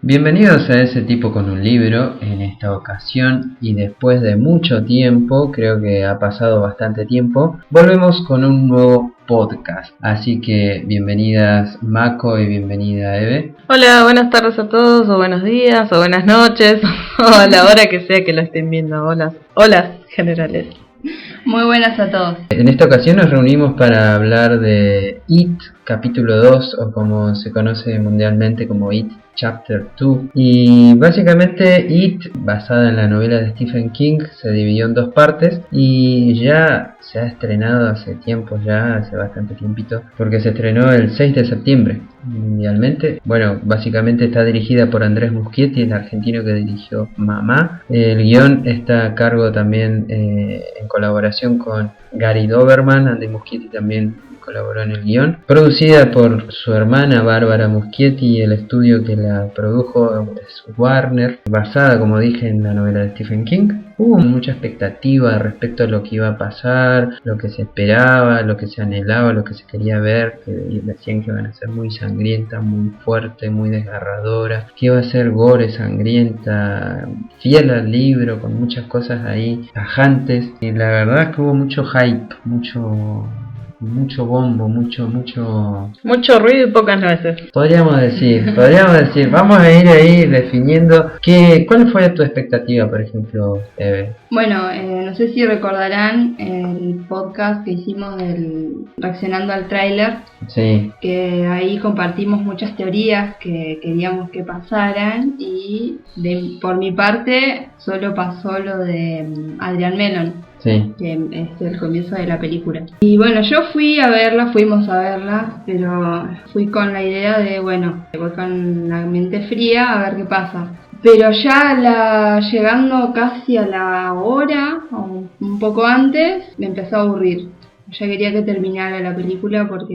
Bienvenidos a Ese tipo con un libro. En esta ocasión y después de mucho tiempo, creo que ha pasado bastante tiempo, volvemos con un nuevo podcast. Así que bienvenidas Mako y bienvenida Eve. Hola, buenas tardes a todos, o buenos días, o buenas noches, o a la hora que sea que lo estén viendo. Hola generales. Muy buenas a todos. En esta ocasión nos reunimos para hablar de It, capítulo 2, o como se conoce mundialmente como It Chapter 2. Y básicamente It, basada en la novela de Stephen King, se dividió en dos partes y ya se ha estrenado hace tiempo, ya hace bastante tiempito, porque se estrenó el 6 de septiembre mundialmente. Bueno, básicamente está dirigida por Andrés Muschietti, el argentino que dirigió Mamá. El guión está a cargo también en colaboración con Gary Doberman. Andrés Muschietti también colaboró en el guión. Producida por su hermana Bárbara Muschietti, y el estudio que la produjo es Warner, basada, como dije, en la novela de Stephen King. Hubo mucha expectativa respecto a lo que iba a pasar, lo que se esperaba, lo que se anhelaba, lo que se quería ver, que decían que iban a ser muy sangrienta, muy fuerte, muy desgarradora, que iba a ser gore, sangrienta, fiel al libro, con muchas cosas ahí tajantes. Y la verdad es que hubo mucho hype, mucho bombo, mucho ruido y pocas nueces. Podríamos decir, vamos a ir ahí definiendo ¿cuál fue tu expectativa, por ejemplo, Eve? Bueno, no sé si recordarán el podcast que hicimos reaccionando al tráiler. Sí. Que ahí compartimos muchas teorías que queríamos que pasaran, y por mi parte solo pasó lo de Adrian Melon. Sí. Que es el comienzo de la película. Y bueno, fuimos a verla, pero fui con la idea de, voy con la mente fría a ver qué pasa. Pero ya llegando casi a la hora, o un poco antes, me empezó a aburrir. Ya quería que terminara la película porque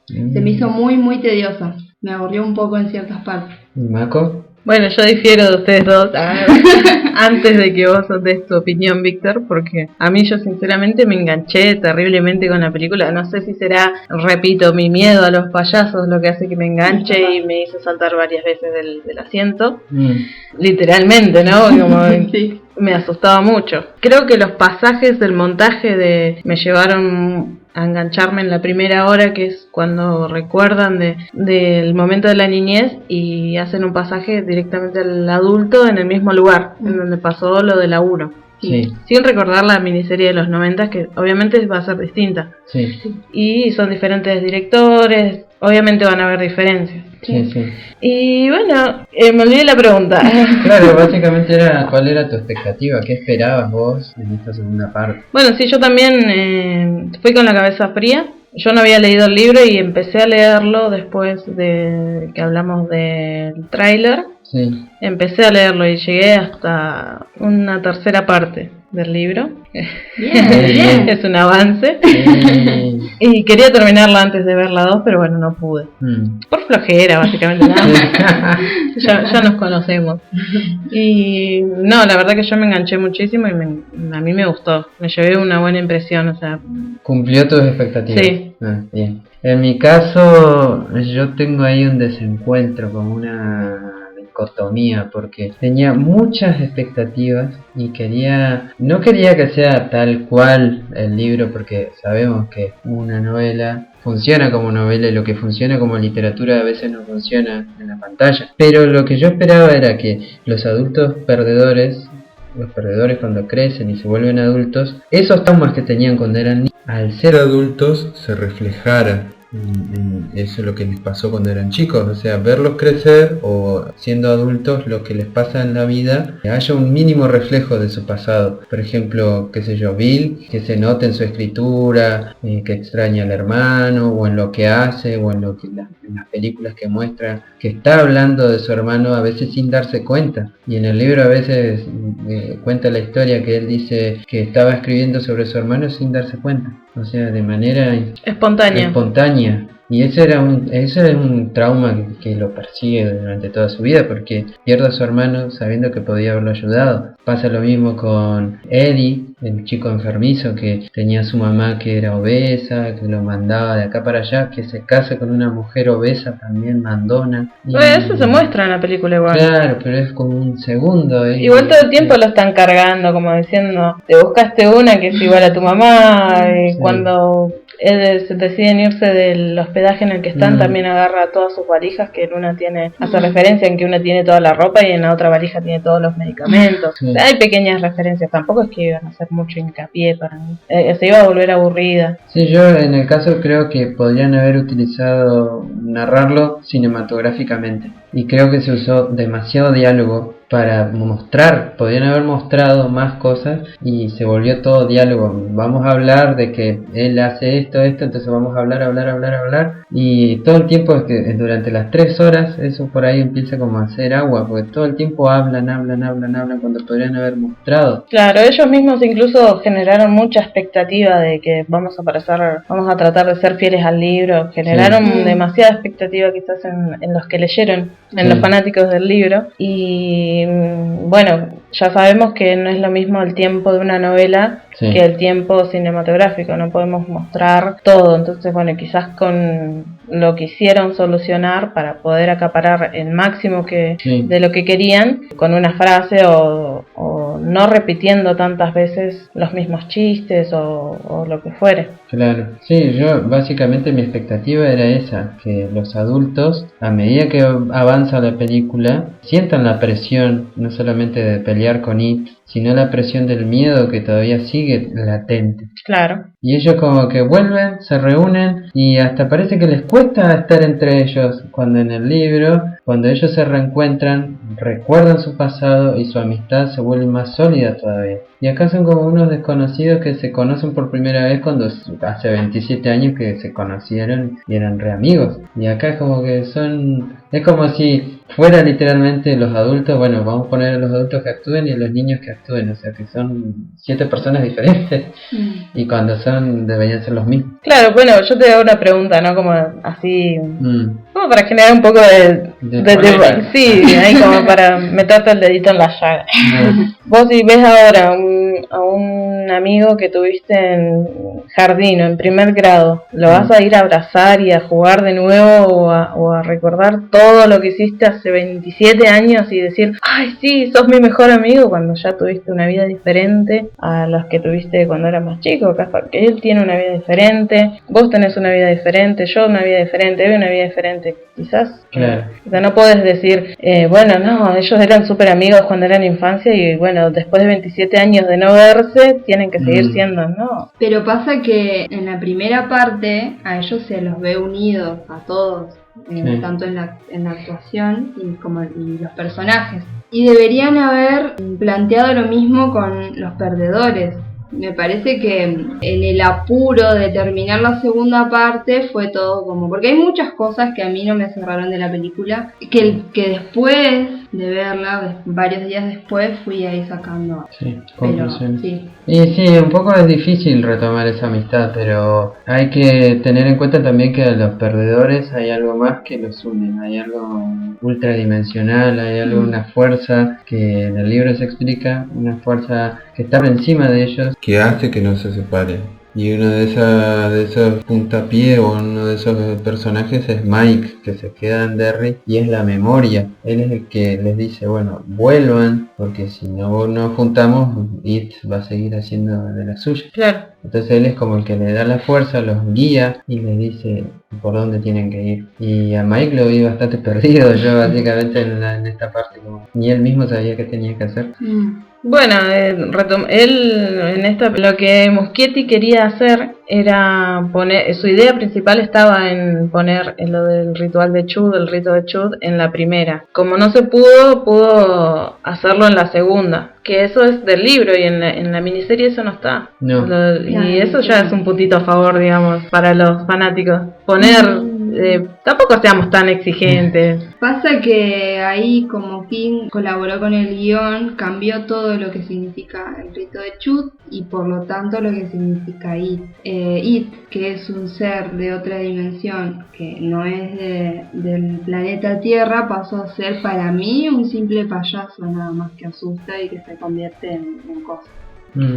se me hizo muy, muy tediosa. Me aburrió un poco en ciertas partes. ¿Y Mako? Bueno, yo difiero de ustedes dos antes de que vos des tu opinión, Víctor, porque a mí yo sinceramente me enganché terriblemente con la película. No sé si será, repito, mi miedo a los payasos lo que hace que me enganche y me hizo saltar varias veces del asiento. Literalmente, ¿no? Como sí. Me asustaba mucho. Creo que los pasajes del montaje me llevaron a engancharme en la primera hora, que es cuando recuerdan del momento de la niñez y hacen un pasaje directamente al adulto en el mismo lugar en donde pasó lo de la 1. Sí. Sin recordar la miniserie de los 90, que obviamente va a ser distinta. Sí. Y son diferentes directores, obviamente van a haber diferencias. Sí. Y bueno, me olvidé la pregunta. Claro, básicamente ¿cuál era tu expectativa? ¿Qué esperabas vos en esta segunda parte? Bueno, sí, yo también fui con la cabeza fría. Yo no había leído el libro y empecé a leerlo después de que hablamos del tráiler. Sí. Empecé a leerlo y llegué hasta una tercera parte del libro. Bien. Es un avance. Sí. Y quería terminarla antes de ver la 2, pero bueno, no pude. Por flojera, básicamente. Ya nos conocemos. Y no, la verdad que yo me enganché muchísimo y a mí me gustó. Me llevé una buena impresión, o sea. ¿Cumplió tus expectativas? Sí. Bien. En mi caso, yo tengo ahí un desencuentro, como una dicotomía, porque tenía muchas expectativas y no quería que sea tal cual el libro, porque sabemos que una novela funciona como novela y lo que funciona como literatura a veces no funciona en la pantalla. Pero lo que yo esperaba era que los adultos perdedores, cuando crecen y se vuelven adultos, esos traumas que tenían cuando eran niños, al ser adultos se reflejara. Eso es lo que les pasó cuando eran chicos, o sea, verlos crecer o siendo adultos, lo que les pasa en la vida, que haya un mínimo reflejo de su pasado. Por ejemplo, qué sé yo, Bill, que se note en su escritura, que extraña al hermano, o en lo que hace, o en las películas que muestra, que está hablando de su hermano a veces sin darse cuenta. Y en el libro a veces cuenta la historia que él dice que estaba escribiendo sobre su hermano sin darse cuenta. O sea, de manera espontánea. Y eso es un trauma que lo persigue durante toda su vida, porque pierde a su hermano sabiendo que podía haberlo ayudado. Pasa lo mismo con Eddie, el chico enfermizo que tenía a su mamá que era obesa, que lo mandaba de acá para allá, que se casa con una mujer obesa también mandona. Eso se muestra en la película igual. Claro, pero es como un segundo. Igual todo el tiempo lo están cargando, como diciendo, te buscaste una que es igual a tu mamá, y Sí. cuando deciden irse del hospedaje en el que están, también agarra todas sus valijas, que en una hace referencia en que una tiene toda la ropa y en la otra valija tiene todos los medicamentos. Sí. O sea, hay pequeñas referencias, tampoco es que iban a hacer mucho hincapié para mí. Se iba a volver aburrida. Sí, yo en el caso creo que podrían haber utilizado narrarlo cinematográficamente. Y creo que se usó demasiado diálogo para mostrar, podrían haber mostrado más cosas y se volvió todo diálogo. Vamos a hablar de que él hace esto, entonces vamos a hablar y todo el tiempo es que durante las 3 horas eso por ahí empieza como a hacer agua, porque todo el tiempo hablan cuando podrían haber mostrado. Claro, ellos mismos incluso generaron mucha expectativa de que vamos a tratar de ser fieles al libro, generaron demasiada expectativa quizás en los que leyeron, en los fanáticos del libro, y bueno, ya sabemos que no es lo mismo el tiempo de una novela que el tiempo cinematográfico, no podemos mostrar todo, entonces bueno, quizás con lo que hicieron solucionar para poder acaparar el máximo de lo que querían, con una frase o no repitiendo tantas veces los mismos chistes o lo que fuere. Claro, sí, yo básicamente mi expectativa era esa, que los adultos, a medida que avanza la película, sientan la presión, no solamente de pelear con It, sino la presión del miedo que todavía sigue latente. Claro. Y ellos como que vuelven, se reúnen y hasta parece que les cuesta estar entre ellos, cuando en el libro, cuando ellos se reencuentran, recuerdan su pasado y su amistad se vuelve más sólida todavía. Y acá son como unos desconocidos que se conocen por primera vez cuando hace 27 años que se conocieron y eran re amigos. Y acá es como que es como si fuera literalmente los adultos, bueno, vamos a poner a los adultos que actúen y a los niños que actúen, o sea que son 7 personas diferentes y cuando deberían ser los mismos. Claro, bueno, yo te hago una pregunta, ¿no? Como así, como para generar un poco de sí, ahí como para meterte el dedito en la llaga. Vos si ves ahora a un amigo que tuviste en jardín o en primer grado, ¿lo vas a ir a abrazar y a jugar de nuevo o a recordar todo lo que hiciste hace 27 años y decir, ay sí, sos mi mejor amigo, cuando ya tuviste una vida diferente a los que tuviste cuando eras más chico? Porque él tiene una vida diferente, vos tenés una vida diferente, yo una vida diferente, Eve una vida diferente, quizás. Claro. O sea, no podés decir, bueno, no, ellos eran súper amigos cuando eran infancia y bueno, después de 27 años de no verse, tienen que seguir siendo, ¿no? Pero pasa que en la primera parte a ellos se los ve unidos a todos, tanto en la actuación y los personajes. Y deberían haber planteado lo mismo con los perdedores. Me parece que en el apuro de terminar la segunda parte fue todo como... Porque hay muchas cosas que a mí no me cerraron de la película, que después de verla, varios días después, fui ahí sacando. Sí, conclusiones. Sí. Y sí, un poco es difícil retomar esa amistad, pero hay que tener en cuenta también que a los perdedores hay algo más que los unen, hay algo ultradimensional, hay algo, una fuerza que en el libro se explica, una fuerza que está por encima de ellos, que hace que no se separen. Y uno de esos puntapiés o uno de esos personajes es Mike, que se queda en Derry y es la memoria. Él es el que les dice, bueno, vuelvan, porque si no nos juntamos, It va a seguir haciendo de la suya. Claro. Entonces él es como el que le da la fuerza, los guía y les dice por dónde tienen que ir. Y a Mike lo vi bastante perdido yo básicamente en esta parte, como ni él mismo sabía qué tenía que hacer. Bueno, él en esta, lo que Muschietti quería hacer era poner, su idea principal estaba en poner lo del ritual de Chud, el rito de Chud, en la primera. Como no se pudo hacerlo en la segunda, que eso es del libro y en la miniserie eso no está. No. Y eso ya es un puntito a favor, digamos, para los fanáticos. Poner tampoco seamos tan exigentes. Pasa que ahí, como King colaboró con el guión, cambió todo lo que significa el rito de Chud y por lo tanto lo que significa It. It, que es un ser de otra dimensión que no es del planeta Tierra, pasó a ser para mí un simple payaso nada más que asusta y que se convierte en cosa.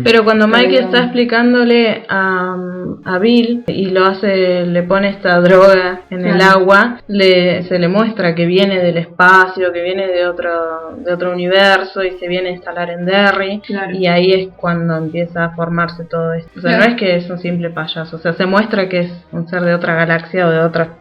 Pero cuando Mike está explicándole a Bill y le pone esta droga en el agua, se le muestra que viene del espacio, que viene de otro universo y se viene a instalar en Derry, y ahí es cuando empieza a formarse todo esto. O sea, no es que es un simple payaso, o sea, se muestra que es un ser de otra galaxia o de otra...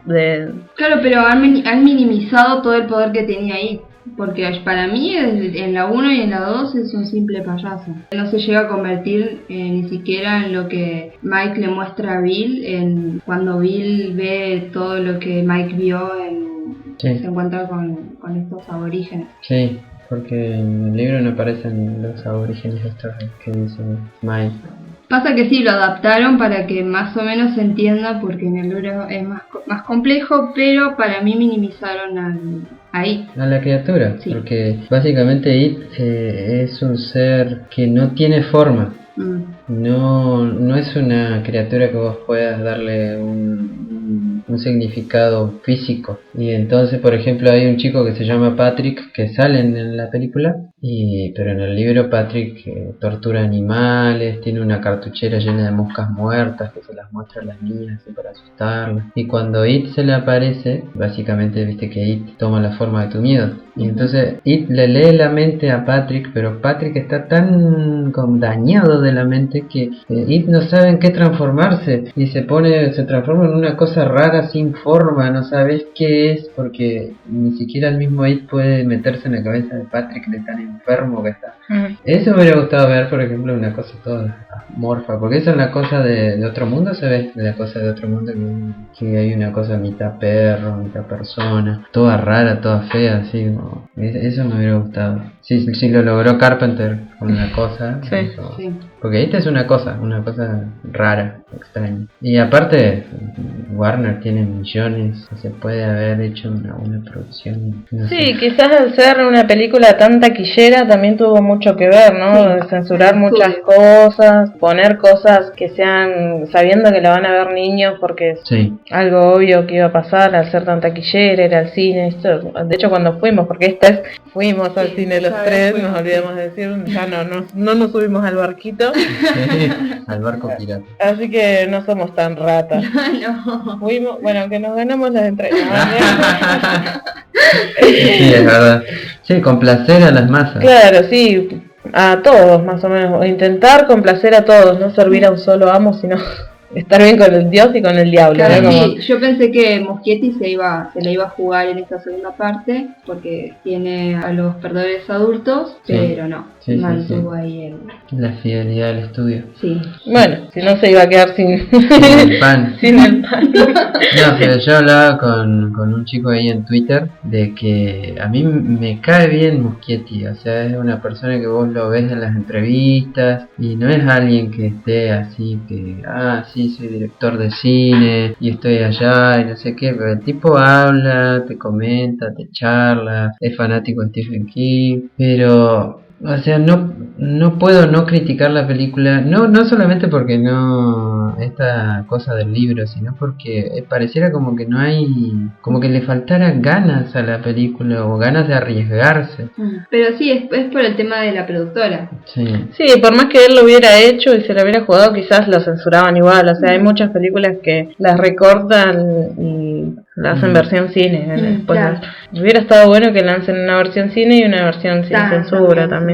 Claro, pero han minimizado todo el poder que tenía ahí. Porque para mí en la 1 y en la 2 es un simple payaso. No se llega a convertir ni siquiera en lo que Mike le muestra a Bill, cuando Bill ve todo lo que Mike vio, se encuentra con estos aborígenes. Sí, porque en el libro no aparecen los aborígenes estos que dice Mike. Pasa que sí, lo adaptaron para que más o menos se entienda, porque en el libro es más complejo, pero para mí minimizaron a It. A la criatura, sí. Porque básicamente It es un ser que no tiene forma. No es una criatura que vos puedas darle un significado físico. Y entonces, por ejemplo, hay un chico que se llama Patrick que sale en la película, pero en el libro Patrick tortura animales, tiene una cartuchera llena de moscas muertas que se las muestra a las niñas para asustarlas. Y cuando It se le aparece, básicamente viste que It toma la forma de tu miedo. Y entonces It le lee la mente a Patrick, pero Patrick está tan dañado de la mente que It no sabe en qué transformarse y se transforma en una cosa rara sin forma, no sabes qué es, porque ni siquiera el mismo It puede meterse en la cabeza de Patrick de tan enfermo que está. Eso me hubiera gustado ver, por ejemplo, una cosa toda morfa, porque esa es la cosa de otro mundo, se ve la cosa de otro mundo que hay una cosa mitad perro, mitad persona, toda rara, toda fea, así como, eso me hubiera gustado. Si lo logró Carpenter con una cosa, sí. Porque esta es una cosa rara, extraña. Y aparte, Warner tiene millones, se puede haber hecho una producción. No sé. Quizás al ser una película tan taquillera también tuvo mucho que ver, ¿no? De censurar muchas cosas, poner cosas que sean, sabiendo que la van a ver niños, porque es algo obvio que iba a pasar al ser tan taquillera, era al cine. Esto, de hecho, cuando fuimos, porque fuimos al cine los tres, nos olvidamos de decir, ya no nos subimos al barquito. Al barco pirata. Así que no somos tan ratas. No. Fuimos, bueno, aunque nos ganamos las entregas. Sí, es verdad. Sí, complacer a las masas. Claro, sí, a todos más o menos. Intentar complacer a todos, no servir a un solo amo, sino estar bien con el dios y con el diablo. Claro, sí. Yo pensé que Muschietti se la iba a jugar en esta segunda parte porque tiene a los perdedores adultos, pero no. Mantuvo ahí la fidelidad del estudio. Sí. Bueno, si no se iba a quedar sin el pan. Sin el pan. No, pero yo hablaba con un chico ahí en Twitter de que a mí me cae bien Muschietti, o sea, es una persona que vos lo ves en las entrevistas y no es alguien que esté así que, sí, soy director de cine y estoy allá y no sé qué, pero el tipo habla, te comenta, te charla, es fanático de Stephen King, pero... O sea, no puedo no criticar la película, no solamente porque no esta cosa del libro, sino porque pareciera como que no hay, como que le faltara ganas a la película o ganas de arriesgarse. Pero sí, es por el tema de la productora. Sí, por más que él lo hubiera hecho y se lo hubiera jugado, quizás lo censuraban igual. O sea, hay muchas películas que las recortan y la hacen versión cine. Claro. Hubiera estado bueno que lancen una versión cine y una versión sin censura también.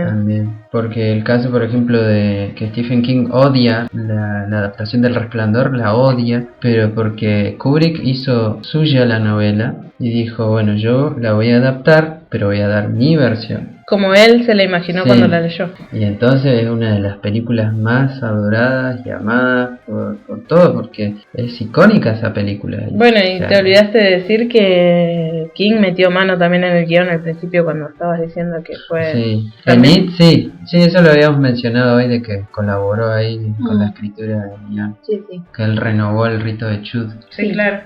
Porque el caso, por ejemplo, de que Stephen King odia la adaptación del Resplandor, la odia, pero porque Kubrick hizo suya la novela y dijo, bueno, yo la voy a adaptar, pero voy a dar mi versión. Como él se la imaginó cuando la leyó. Y entonces es una de las películas más adoradas y amadas por todos, porque es icónica esa película. Bueno, y te olvidaste de decir que King metió mano también en el guión al principio cuando estabas diciendo que fue... Sí, también, sí, eso lo habíamos mencionado hoy, de que colaboró ahí con la escritura del guión. Sí. Que él renovó el rito de Chud. Sí, claro.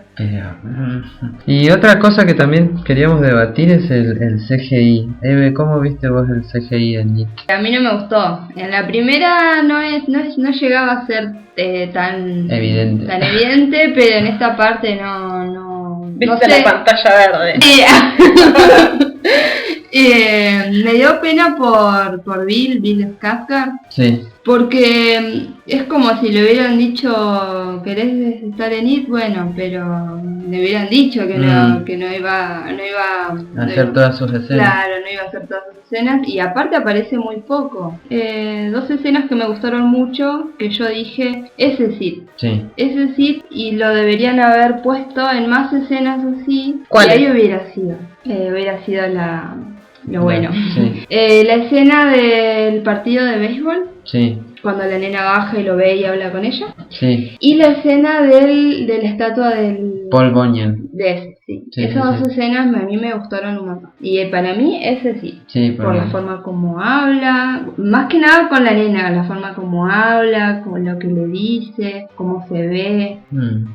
Y otra cosa que también queríamos debatir es el CGI. Eve, ¿cómo viste vos el CGI en It? A mí no me gustó. En la primera no llegaba a ser tan evidente, pero en esta parte no ¿Viste sé. la pantalla verde? Sí. Me dio pena por Bill Skarsgård. Sí. Porque es como si le hubieran dicho, ¿querés estar en It? Bueno, pero le hubieran dicho que no iba a hacer todas sus escenas. Claro, no iba a hacer todas sus escenas, y aparte aparece muy poco. 2 escenas que me gustaron mucho, que yo dije, ese sí. Sí. Ese sí, y lo deberían haber puesto en más escenas así. ¿Cuál? Y ahí hubiera sido lo bueno. Sí. La escena del partido de béisbol, Sí. cuando la nena baja y lo ve y habla con ella. Sí. Y la escena de la estatua del... Paul Bunyan. De ese, sí. Sí, Esas sí, dos escenas a mí me gustaron un montón. Y para mí ese sí. Sí, Por la forma como habla, más que nada con la nena, la forma como habla, con lo que le dice, cómo se ve.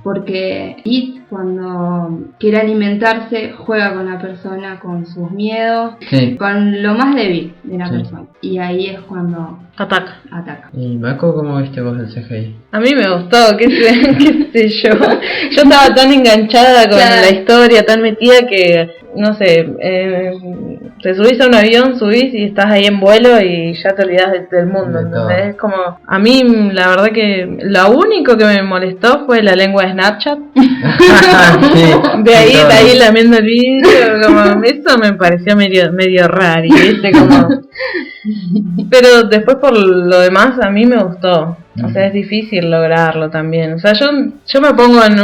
Porque It, cuando quiere alimentarse, juega con la persona, con sus miedos, Sí. con lo más débil de la Sí. persona. Y ahí es cuando Ataca. ataca. ¿Y Mako, cómo viste vos el CGI? A mí me gustó, qué sé yo. Yo estaba tan enganchada con Claro. la historia, tan metida que, no sé, te subís a un avión, subís y estás ahí en vuelo y ya te olvidás del mundo, De todo. ¿entendés? Es como, a mí la verdad que lo único que me molestó fue la lengua de Snapchat. Sí. De ahí, Sí, todo. de ahí lamiendo el vidrio, como, eso me pareció medio raro, ¿viste? Como... Pero después por lo demás a mí me gustó. O sea, es difícil lograrlo también. O sea, yo me pongo en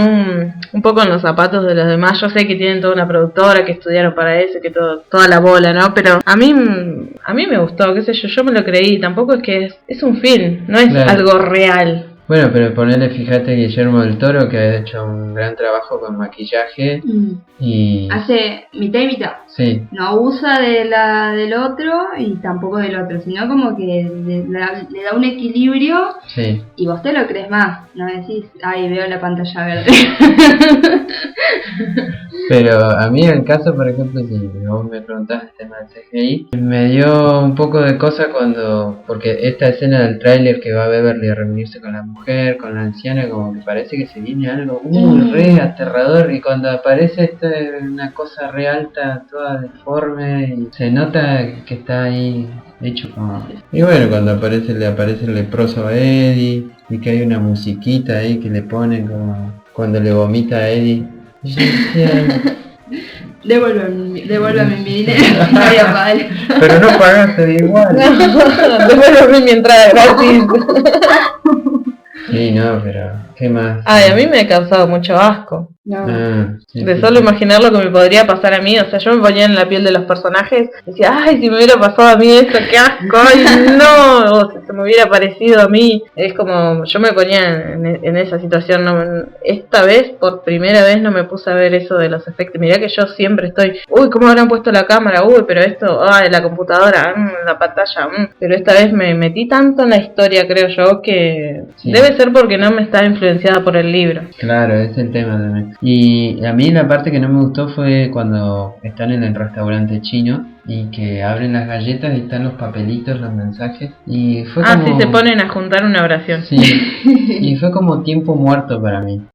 un poco en los zapatos de los demás. Yo sé que tienen toda una productora, que estudiaron para eso, que toda la bola, ¿no? Pero a mí me gustó, qué sé yo me lo creí. Tampoco es que es un film, no es Claro. algo real. Bueno, pero ponele, fíjate, Guillermo del Toro, que ha hecho un gran trabajo con maquillaje y... Hace mitad y mitad. Sí. No usa del otro y tampoco del otro, sino como que le da un equilibrio Sí. y vos te lo crees más. No decís, ay, veo la pantalla verde. Pero a mí el caso, por ejemplo, si vos me preguntás el tema del CGI, me dio un poco de cosa porque esta escena del tráiler que va a Beverly a reunirse con la mujer, con la anciana, como que parece que se viene algo re aterrador, y cuando aparece una cosa re alta, toda deforme, y se nota que está ahí hecho como... Y bueno, cuando le aparece el leproso a Eddie, y que hay una musiquita ahí que le ponen como cuando le vomita a Eddie. Y yo decía, Devuélvame mi dinero. No voy a pagar. pero no pagaste igual. Devuélveme mi entrada gratis. Sí, no, pero ¿qué más? Ay, a mí me ha causado mucho asco. No. Sí, De sí, solo sí. imaginar lo que me podría pasar a mí, o sea, yo me ponía en la piel de los personajes, decía, ay, si me hubiera pasado a mí esto, qué asco, ay, no, o si se me hubiera parecido a mí, es como, yo me ponía en esa situación, esta vez, por primera vez, no me puse a ver eso de los efectos, mirá que yo siempre estoy, uy, ¿cómo habrán puesto la cámara? Uy, pero esto, ay, la computadora, la pantalla, pero esta vez me metí tanto en la historia, creo yo, que Sí. debe ser porque no me estaba influenciada por el libro. Claro, ese es el tema también. Y a mí la parte que no me gustó fue cuando están en el restaurante chino y que abren las galletas y están los papelitos, los mensajes, y fue como... Sí, se ponen a juntar una oración. Sí, y fue como tiempo muerto para mí.